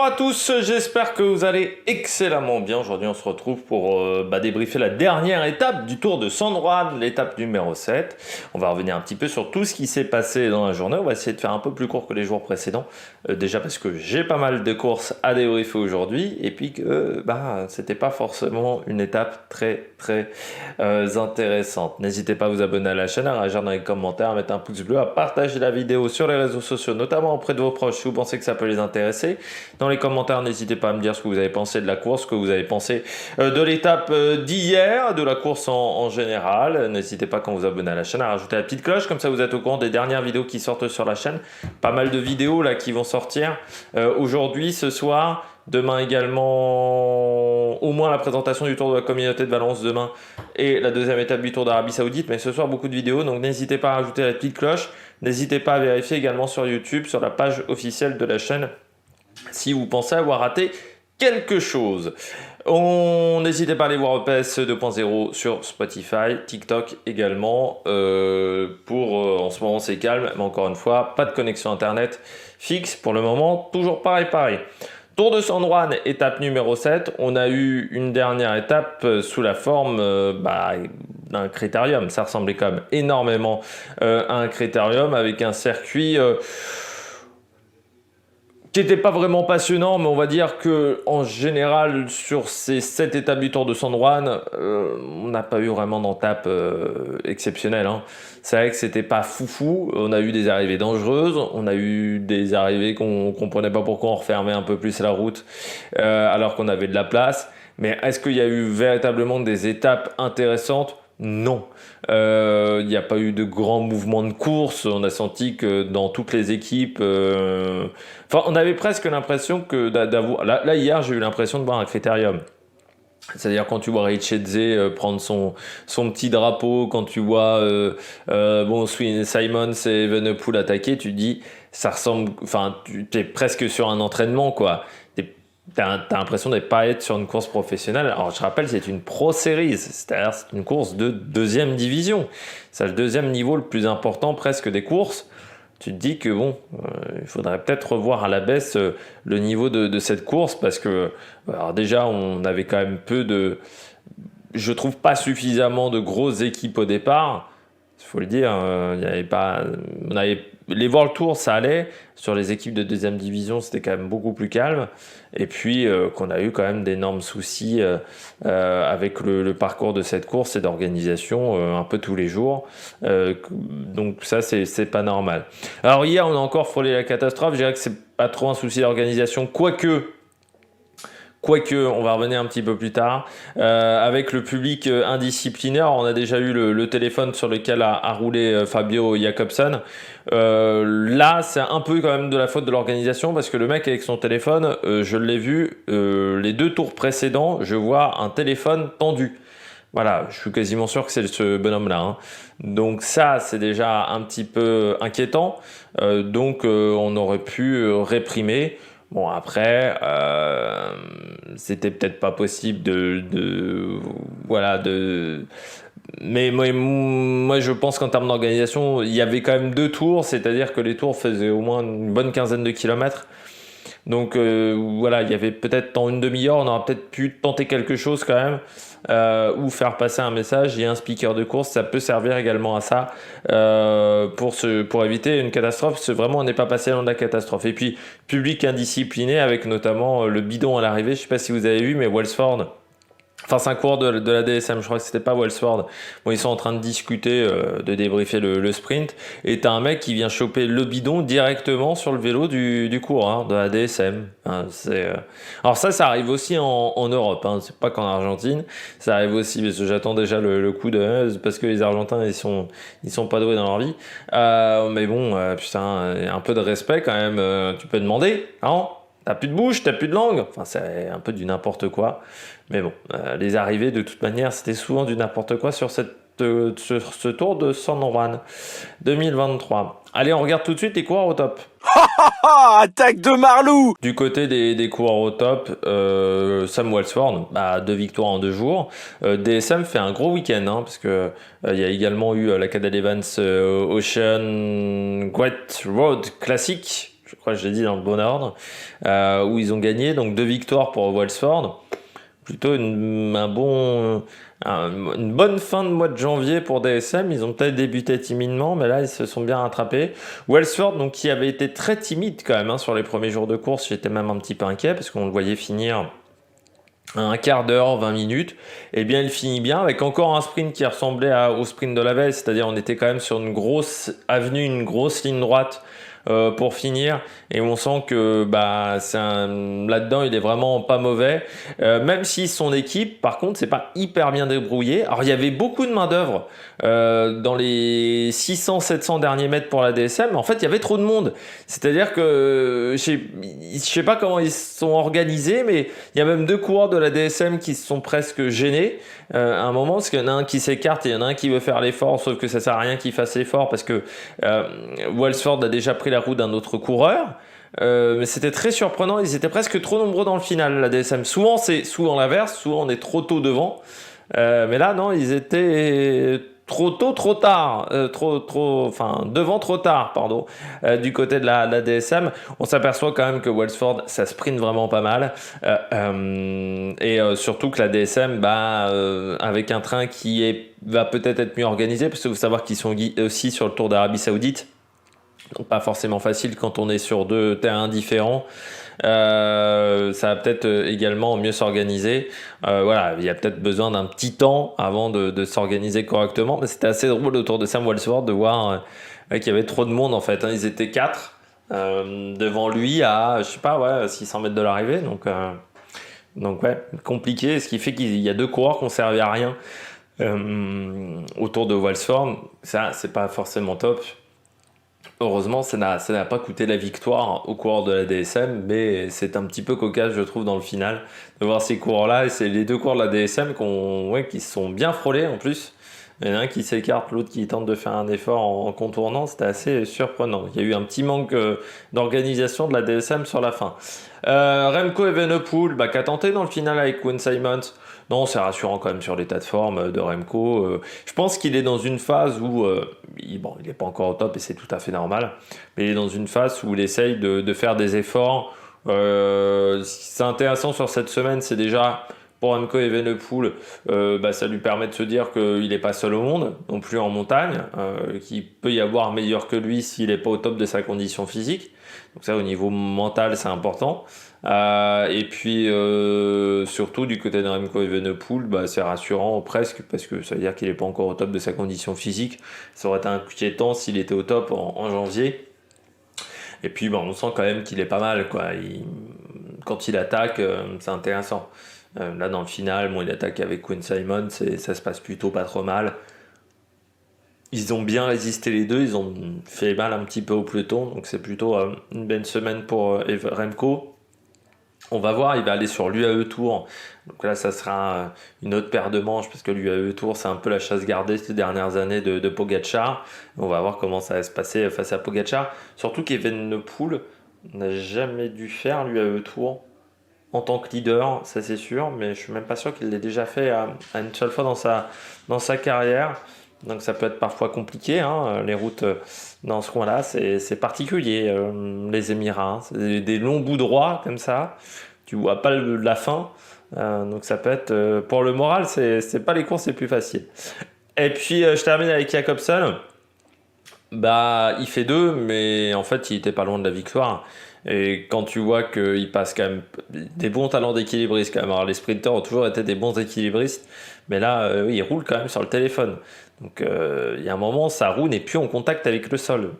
à tous, j'espère que vous allez excellemment bien. Aujourd'hui on se retrouve pour débriefer la dernière étape du Tour de San Juan, l'étape numéro 7. On va revenir un petit peu sur tout ce qui s'est passé dans la journée. On va essayer de faire un peu plus court que les jours précédents. Déjà parce que j'ai pas mal de courses à débriefer aujourd'hui. Et puis que c'était pas forcément une étape très intéressante. N'hésitez pas à vous abonner à la chaîne, à réagir dans les commentaires, à mettre un pouce bleu, à partager la vidéo sur les réseaux sociaux, notamment auprès de vos proches si vous pensez que ça peut les intéresser. Dans les commentaires, n'hésitez pas à me dire ce que vous avez pensé de la course, ce que vous avez pensé de l'étape d'hier, de la course en général. N'hésitez pas quand vous abonnez à la chaîne à rajouter la petite cloche, comme ça vous êtes au courant des dernières vidéos qui sortent sur la chaîne. Pas mal de vidéos là qui vont sortir aujourd'hui, ce soir. Demain également, au moins la présentation du Tour de la Communauté de Valence demain et la deuxième étape du Tour d'Arabie Saoudite. Mais ce soir, beaucoup de vidéos, donc n'hésitez pas à rajouter la petite cloche. N'hésitez pas à vérifier également sur YouTube, sur la page officielle de la chaîne, si vous pensez avoir raté quelque chose. N'hésitez pas à aller voir EPS 2.0 sur Spotify, TikTok également. En ce moment c'est calme, mais encore une fois, pas de connexion internet fixe pour le moment, toujours pareil. Tour de San Juan, étape numéro 7, on a eu une dernière étape sous la forme d'un critérium. Ça ressemblait quand même énormément à un critérium avec un circuit qui n'était pas vraiment passionnant, mais on va dire que en général sur ces 7 étapes du Tour de San Juan, on n'a pas eu vraiment d'étape exceptionnelle. C'est vrai que c'était pas foufou, on a eu des arrivées dangereuses, on a eu des arrivées qu'on comprenait pas pourquoi on refermait un peu plus la route alors qu'on avait de la place. Mais est-ce qu'il y a eu véritablement des étapes intéressantes ? Non, il n'y a pas eu de grands mouvements de course. On a senti que dans toutes les équipes, on avait presque l'impression que d'avoir. Là hier, j'ai eu l'impression de voir un critérium. C'est-à-dire quand tu vois Richetze prendre son petit drapeau, quand tu vois Simon et Evenepoel attaquer, tu te dis ça ressemble. Tu es presque sur un entraînement quoi. T'as l'impression de ne pas être sur une course professionnelle. Alors je rappelle, c'est une Pro Series, c'est-à-dire c'est une course de deuxième division. C'est le deuxième niveau le plus important presque des courses. Tu te dis que il faudrait peut-être revoir à la baisse le niveau de cette course parce que alors déjà on avait quand même je trouve pas suffisamment de grosses équipes au départ. Il faut le dire, il y avait pas, les World Tour ça allait, sur les équipes de deuxième division c'était quand même beaucoup plus calme, et puis qu'on a eu quand même d'énormes soucis avec le parcours de cette course et d'organisation un peu tous les jours, donc ça c'est pas normal. Alors hier on a encore frôlé la catastrophe, je dirais que c'est pas trop un souci d'organisation, quoique on va revenir un petit peu plus tard, avec le public indisciplinaire. On a déjà eu le téléphone sur lequel a roulé Fabio Jakobsen. Là, c'est un peu quand même de la faute de l'organisation parce que le mec avec son téléphone, je l'ai vu, les 2 tours précédents, je vois un téléphone tendu. Voilà, je suis quasiment sûr que c'est ce bonhomme-là. Donc ça, c'est déjà un petit peu inquiétant. Donc on aurait pu réprimer. Bon après, c'était peut-être pas possible mais moi je pense qu'en termes d'organisation, il y avait quand même 2 tours, c'est-à-dire que les tours faisaient au moins une bonne quinzaine de kilomètres. Donc il y avait peut-être dans une demi-heure, on aurait peut-être pu tenter quelque chose quand même, ou faire passer un message. Il y a un speaker de course, ça peut servir également à ça, pour éviter une catastrophe. Vraiment, on n'est pas passé loin de la catastrophe. Et puis, public indiscipliné avec notamment le bidon à l'arrivée. Je ne sais pas si vous avez vu, mais Welsford. Enfin, c'est un cours de la DSM, je crois que c'était pas Welsford. Bon, ils sont en train de discuter, de débriefer le sprint. Et t'as un mec qui vient choper le bidon directement sur le vélo du coureur de la DSM. Alors ça arrive aussi en Europe. C'est pas qu'en Argentine. Ça arrive aussi, parce que j'attends déjà le coup parce que les Argentins, ils sont pas doués dans leur vie. Mais bon, putain, un peu de respect quand même. Tu peux demander, hein? T'as plus de bouche, t'as plus de langue. Enfin, c'est un peu du n'importe quoi. Mais bon, les arrivées, de toute manière, c'était souvent du n'importe quoi sur ce Tour de San Juan 2023. Allez, on regarde tout de suite les coureurs au top. Attaque de Marlou! Du côté des coureurs au top, Sam Welsford, 2 victoires en 2 jours. DSM fait un gros week-end, parce que il y a également eu la Cadel Evans Ocean Great Road Classic. Je crois que je l'ai dit dans le bon ordre, où ils ont gagné. Donc 2 victoires pour Welsford. Plutôt une bonne fin de mois de janvier pour DSM. Ils ont peut-être débuté timidement, mais là, ils se sont bien rattrapés. Welsford, donc, qui avait été très timide quand même sur les premiers jours de course, j'étais même un petit peu inquiet parce qu'on le voyait finir à un quart d'heure, 20 minutes. Eh bien, il finit bien avec encore un sprint qui ressemblait au sprint de la veille, c'est-à-dire on était quand même sur une grosse avenue, une grosse ligne droite pour finir, et on sent que là-dedans il est vraiment pas mauvais, même si son équipe par contre c'est pas hyper bien débrouillé. Alors il y avait beaucoup de main d'œuvre dans les 600-700 derniers mètres pour la DSM, mais en fait il y avait trop de monde, c'est-à-dire que je sais pas comment ils se sont organisés, mais il y a même 2 coureurs de la DSM qui se sont presque gênés à un moment, parce qu'il y en a un qui s'écarte et il y en a un qui veut faire l'effort, sauf que ça sert à rien qu'il fasse l'effort parce que Welsford a déjà pris la roue d'un autre coureur. Mais c'était très surprenant, ils étaient presque trop nombreux dans le final, la DSM. Souvent c'est souvent l'inverse, souvent on est trop tôt devant, mais là non, ils étaient trop tôt, trop tard, devant trop tard, pardon, du côté de la DSM. On s'aperçoit quand même que Welsford, ça sprint vraiment pas mal, et surtout que la DSM, avec un train qui va peut-être être mieux organisé, parce qu'il faut savoir qu'ils sont aussi sur le Tour d'Arabie Saoudite. Donc pas forcément facile quand on est sur 2 terrains différents. Ça va peut-être également mieux s'organiser. Voilà, il y a peut-être besoin d'un petit temps avant de s'organiser correctement. Mais c'était assez drôle autour de Sam Welsford de voir qu'il y avait trop de monde en fait. Ils étaient 4 devant lui à, je sais pas, 600 mètres de l'arrivée. Donc ouais, compliqué. Ce qui fait qu'il y a 2 coureurs qui n'ont servi à rien autour de Welsford. Ça, c'est pas forcément top. Heureusement, ça n'a pas coûté la victoire aux coureurs de la DSM, mais c'est un petit peu cocasse, je trouve, dans le final, de voir ces coureurs-là. Et c'est les 2 coureurs de la DSM qui se sont bien frôlés en plus. Il y en a un qui s'écarte, l'autre qui tente de faire un effort en contournant. C'était assez surprenant. Il y a eu un petit manque d'organisation de la DSM sur la fin. Remco Evenepoel, qui a tenté dans le final avec Quinn Simmons. Non, c'est rassurant quand même sur l'état de forme de Remco. Je pense qu'il est dans une phase où, il n'est pas encore au top et c'est tout à fait normal, mais il est dans une phase où il essaye de faire des efforts. C'est intéressant sur cette semaine, c'est déjà pour Remco Evenepoel, ça lui permet de se dire qu'il n'est pas seul au monde, non plus en montagne, qu'il peut y avoir meilleur que lui s'il n'est pas au top de sa condition physique. Donc ça, au niveau mental, c'est important. Et puis surtout du côté de Remco Evenepoel, c'est rassurant presque, parce que ça veut dire qu'il n'est pas encore au top de sa condition physique. Ça aurait été inquiétant s'il était au top en janvier. Et puis on sent quand même qu'il est pas mal, quoi. Quand il attaque, c'est intéressant. Là dans le final, il attaque avec Quinn Simmons et ça se passe plutôt pas trop mal. Ils ont bien résisté les 2, ils ont fait mal un petit peu au peloton, donc c'est plutôt une belle semaine pour Remco. On va voir, il va aller sur l'UAE Tour. Donc là, ça sera une autre paire de manches, parce que l'UAE Tour, c'est un peu la chasse gardée ces dernières années de Pogačar. On va voir comment ça va se passer face à Pogačar. Surtout qu'Evenepoel n'a jamais dû faire l'UAE Tour en tant que leader, ça c'est sûr, mais je suis même pas sûr qu'il l'ait déjà fait à une seule fois dans sa carrière. Donc ça peut être parfois compliqué, les routes dans ce coin-là, c'est particulier, les Émirats. C'est des longs bouts droits comme ça, tu vois pas la fin, donc ça peut être, pour le moral, c'est pas les courses les plus faciles. Et puis je termine avec Jacobsen. Il fait 2, mais en fait il était pas loin de la victoire. Et quand tu vois qu'il passe quand même des bons talents d'équilibriste quand même. Alors les sprinters ont toujours été des bons équilibristes, mais là il roule quand même sur le téléphone. Donc il y a un moment, sa roue n'est plus en contact avec le sol.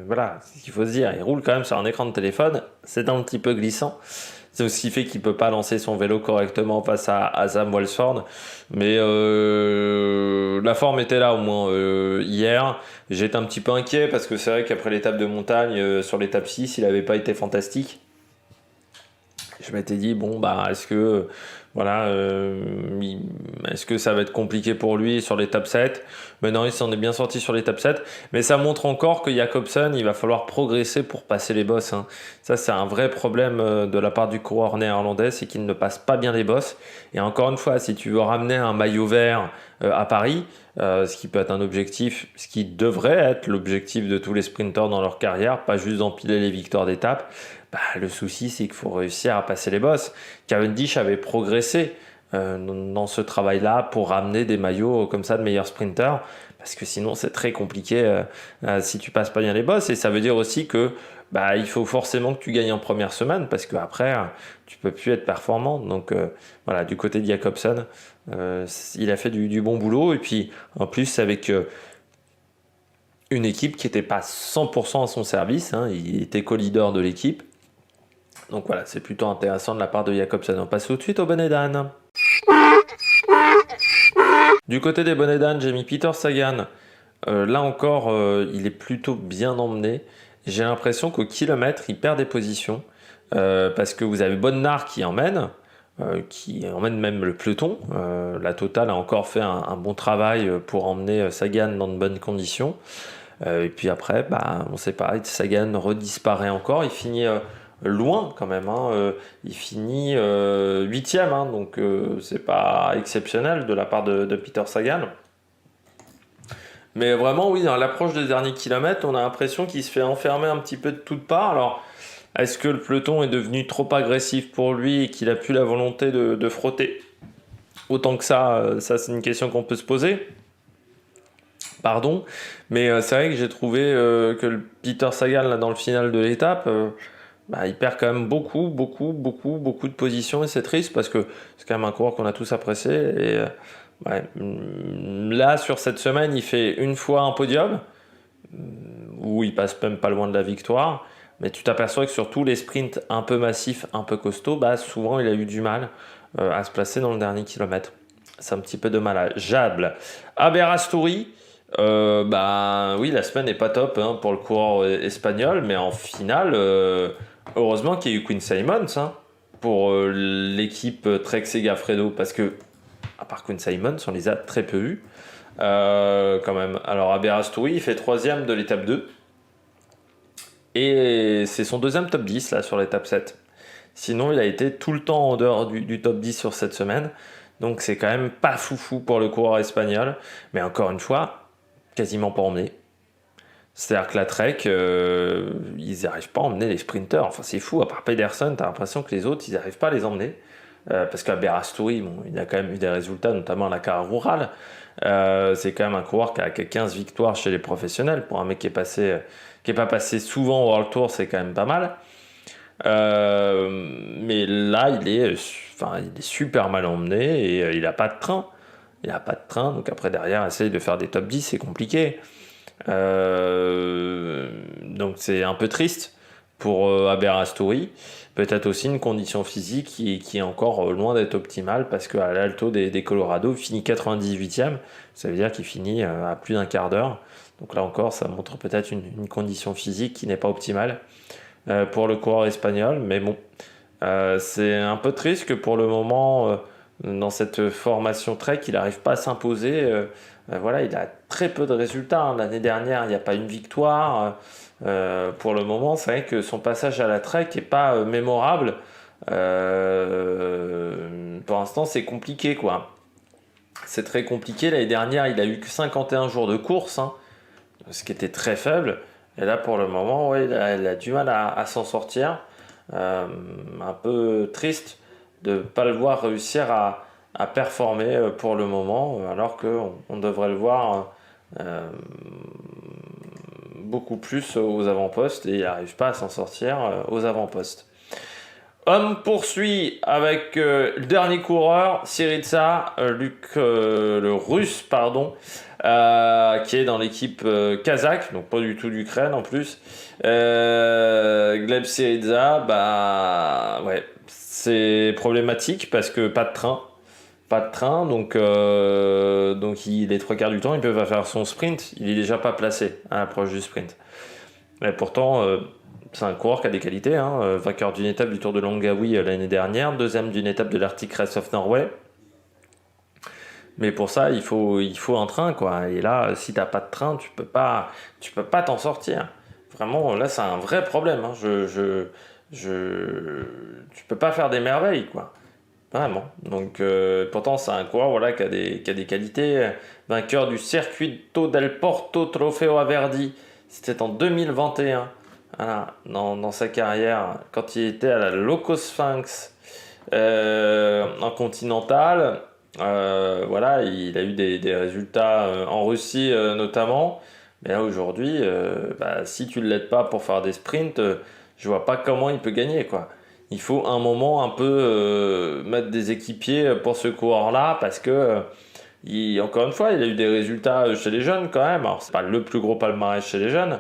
Voilà, c'est ce qu'il faut se dire. Il roule quand même sur un écran de téléphone, c'est un petit peu glissant. C'est aussi fait qu'il ne peut pas lancer son vélo correctement face à Sam Welsford. Mais la forme était là au moins hier. J'étais un petit peu inquiet parce que c'est vrai qu'après l'étape de montagne, sur l'étape 6, il n'avait pas été fantastique. Je je m'étais dit, bon, bah, est-ce que ça va être compliqué pour lui sur l'étape 7? Mais non, il s'en est bien sorti sur l'étape 7. Mais ça montre encore que Jacobsen, il va falloir progresser pour passer les bosses, hein. Ça, c'est un vrai problème de la part du coureur néerlandais, c'est qu'il ne passe pas bien les bosses. Et encore une fois, si tu veux ramener un maillot vert à Paris, ce qui peut être un objectif, ce qui devrait être l'objectif de tous les sprinteurs dans leur carrière, pas juste d'empiler les victoires d'étape, bah, le souci c'est qu'il faut réussir à passer les bosses. Cavendish avait progressé dans ce travail-là pour ramener des maillots comme ça de meilleurs sprinteurs, parce que sinon c'est très compliqué si tu passes pas bien les bosses. Et ça veut dire aussi que bah, il faut forcément que tu gagnes en première semaine, parce qu'après tu peux plus être performant. Donc voilà, du côté de Jacobsen, il a fait du bon boulot. Et puis en plus avec une équipe qui n'était pas 100% à son service, hein, il était co-leader de l'équipe. Donc voilà, c'est plutôt intéressant de la part de Jacobsen. On passe tout de suite au bonnet d'âne. Du côté des bonnets d'âne, j'ai mis Peter Sagan. Là encore, il est plutôt bien emmené. J'ai l'impression qu'au kilomètre, il perd des positions. Parce que vous avez Bonnard qui emmène même le peloton. La Total a encore fait un bon travail pour emmener Sagan dans de bonnes conditions. Et puis après, bah, on ne sait pas, Sagan redisparaît encore. Il finit loin quand même, hein. Il finit 8e, hein, donc c'est pas exceptionnel de la part de Peter Sagan. Mais vraiment, oui, à l'approche des derniers kilomètres, on a l'impression qu'il se fait enfermer un petit peu de toutes parts. Alors, est-ce que le peloton est devenu trop agressif pour lui et qu'il a plus la volonté de frotter autant que ça? Ça, c'est une question qu'on peut se poser. Pardon, mais c'est vrai que j'ai trouvé que le Peter Sagan, là, dans le final de l'étape, bah, il perd quand même beaucoup de positions, et c'est triste parce que c'est quand même un coureur qu'on a tous apprécié. Et ouais, là, sur cette semaine, il fait une fois un podium où il passe même pas loin de la victoire, mais tu t'aperçois que sur tous les sprints un peu massifs, un peu costauds, bah, souvent il a eu du mal à se placer dans le dernier kilomètre. C'est un petit peu dommageable. Aberasturi, bah oui, la semaine n'est pas top, hein, pour le coureur espagnol, mais en finale, heureusement qu'il y a eu Quinn Simmons, hein, pour l'équipe Trek Segafredo, parce que à part Quinn Simmons, on les a très peu eus quand même. Alors Aberasturi, il fait 3e de l'étape 2 et c'est son deuxième top 10 là sur l'étape 7. Sinon, il a été tout le temps en dehors du top 10 sur cette semaine. Donc c'est quand même pas foufou pour le coureur espagnol. Mais encore une fois, quasiment pas emmené. C'est-à-dire que la Trek, ils n'arrivent pas à emmener les sprinters. Enfin, c'est fou. À part Pedersen, t'as l'impression que les autres, ils n'arrivent pas à les emmener. Parce qu'Aberasturi, bon, il a quand même eu des résultats, notamment à la Carrera Rural. C'est quand même un coureur qui a 15 victoires chez les professionnels. Pour un mec qui est pas passé souvent au World Tour, c'est quand même pas mal. Mais là, il est super mal emmené et il n'a pas de train. Il n'a pas de train, donc après derrière, essayer de faire des top 10, c'est compliqué. Donc c'est un peu triste pour Aberasturi. Peut-être aussi une condition physique qui est encore loin d'être optimale, parce qu'à l'Alto des Colorado, il finit 98e. Ça veut dire qu'il finit à plus d'un quart d'heure. Donc là encore, ça montre peut-être une condition physique qui n'est pas optimale pour le coureur espagnol. Mais bon, c'est un peu triste que pour le moment, dans cette formation Trek, il n'arrive pas à s'imposer. Voilà, il a très peu de résultats, hein. L'année dernière, il n'y a pas une victoire. Pour le moment, c'est vrai que son passage à la Trek n'est pas mémorable. Pour l'instant, c'est compliqué, quoi. C'est très compliqué. L'année dernière, il a eu que 51 jours de course, hein, ce qui était très faible. Et là, pour le moment, ouais, il a du mal à s'en sortir. Un peu triste de ne pas le voir réussir à performer pour le moment, alors qu'on devrait le voir beaucoup plus aux avant-postes, et il n'arrive pas à s'en sortir aux avant-postes. Homme poursuit avec le dernier coureur, Syriza, Luc, le russe, pardon, qui est dans l'équipe kazakh, donc pas du tout d'Ukraine en plus. Gleb Syriza, bah ouais, c'est problématique parce que pas de train, donc les trois quarts du temps, il peut pas faire son sprint, il est déjà pas placé à l'approche du sprint. Mais pourtant, c'est un coureur qui a des qualités, hein, vainqueur d'une étape du Tour de Longaví l'année dernière, deuxième d'une étape de l'Arctic Race of Norway. Mais pour ça, il faut un train, quoi. Et là, si t'as pas de train, tu peux pas t'en sortir. Vraiment, là, c'est un vrai problème, hein. Tu peux pas faire des merveilles, quoi. Vraiment. Donc, pourtant, c'est un coureur, voilà, qui a des qualités. Vainqueur du Circuito del Porto Trofeo Averdi. C'était en 2021. Voilà, dans sa carrière, quand il était à la Loco Sphinx en continental. Voilà, il a eu des résultats en Russie notamment. Mais là aujourd'hui, si tu ne l'aides pas pour faire des sprints, je vois pas comment il peut gagner, quoi. Il faut un moment un peu mettre des équipiers pour ce coureur-là parce que encore une fois, il a eu des résultats chez les jeunes quand même. Alors c'est pas le plus gros palmarès chez les jeunes,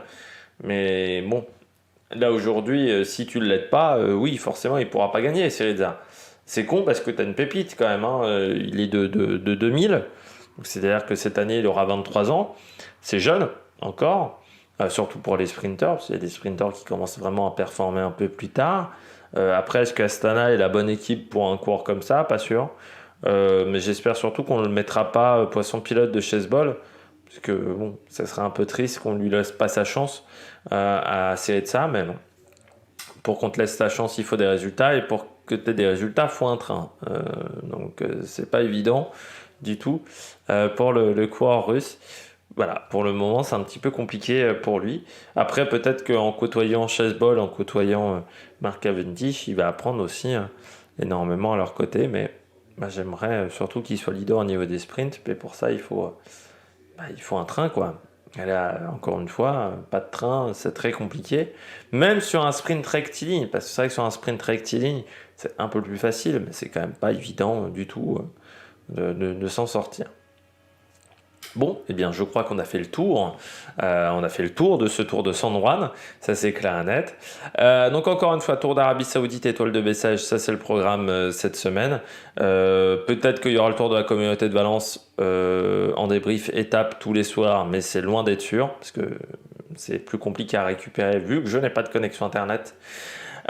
mais bon, là aujourd'hui, si tu ne l'aides pas, oui, forcément, il pourra pas gagner, Syriza. C'est con parce que tu as une pépite quand même, hein. Il est de 2000, donc c'est-à-dire que cette année, il aura 23 ans. C'est jeune encore, surtout pour les sprinters, parce qu'il y a des sprinters qui commencent vraiment à performer un peu plus tard. Après, est-ce qu'Astana est la bonne équipe pour un cours comme ça? Pas sûr. Mais j'espère surtout qu'on ne le mettra pas poisson pilote de Chessball, parce que bon, ça serait un peu triste qu'on lui laisse pas sa chance à Syriza, mais bon. Pour qu'on te laisse ta chance, il faut des résultats, et pour que tu aies des résultats, il faut un train. Donc c'est pas évident du tout pour le coureur russe. Voilà, pour le moment, c'est un petit peu compliqué pour lui. Après, peut-être qu'en côtoyant Chessball, en côtoyant Mark Cavendish, il va apprendre aussi énormément à leur côté, mais j'aimerais surtout qu'il soit leader au niveau des sprints, mais pour ça, il faut un train, quoi. Et là, encore une fois, pas de train, c'est très compliqué. Même sur un sprint rectiligne, parce que c'est vrai que sur un sprint rectiligne, c'est un peu plus facile, mais c'est quand même pas évident du tout de s'en sortir. Bon, eh bien, je crois qu'on a fait le tour. On a fait le tour de ce Tour de San Juan. Ça, c'est clair et net. Donc, encore une fois, Tour d'Arabie Saoudite, étoile de Bessèges. Ça, c'est le programme cette semaine. Peut-être qu'il y aura le Tour de la Communauté de Valence en débrief étape tous les soirs, mais c'est loin d'être sûr, parce que c'est plus compliqué à récupérer vu que je n'ai pas de connexion Internet.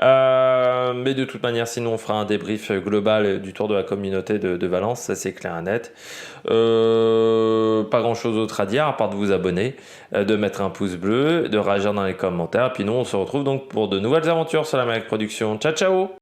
Mais de toute manière, sinon on fera un débrief global du Tour de la Communauté de Valence, ça c'est clair et net. Pas grand chose d'autre à dire à part de vous abonner, de mettre un pouce bleu, de réagir dans les commentaires. Puis nous on se retrouve donc pour de nouvelles aventures sur la Mac Production. Ciao ciao!